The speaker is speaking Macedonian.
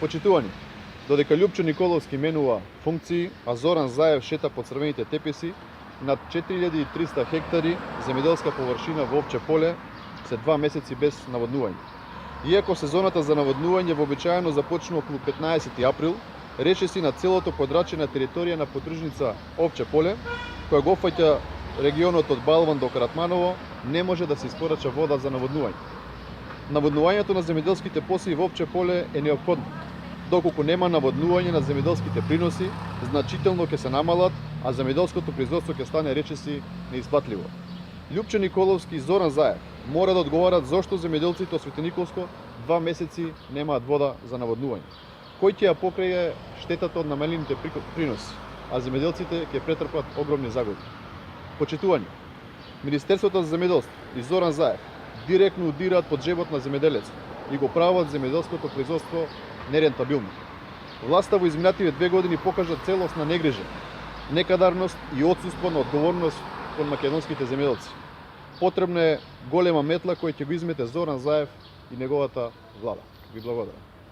Почитувани, додека Љупчо Николовски менува функции, а Зоран Заев шета по црвените теписи, над 4300 хектари земјоделска површина во Овче поле се 2 месеци без наводнување. Иако сезоната за наводнување вообичаено започнува околу 15 април, речиси на целото подрачје на територија на подружница Овче поле, која го опфаќа регионот од Балван до Каратманово, не може да се испорача вода за наводнување. Наводнувањето на земјоделските посеви во Овче поле е неопходно. Доколку нема наводнување на земјоделските приноси, значително ќе се намалат, а земјоделското производство ќе стане речиси неисплатливо. Љупчо Николовски и Зоран Заев мора да одговарат зошто земјоделците од Светениковско 2 месеци немаат вода за наводнување. Кој ќе ја покрие штетата од намалените приноси, а земјоделците ќе претрпат огромни загуби. Почитувани, Министерството за земјоделство и Зоран Заев директно удираат под джебот на земјоделецот и го прават земјоделското производство нерентабилно. Власта во изминативе 2 години покажа целосна негрижа, некадарност и отсуство на одговорност кон македонските земјоделци. Потребна е голема метла која ќе го измете Зоран Заев и неговата влада. Ви благодарам.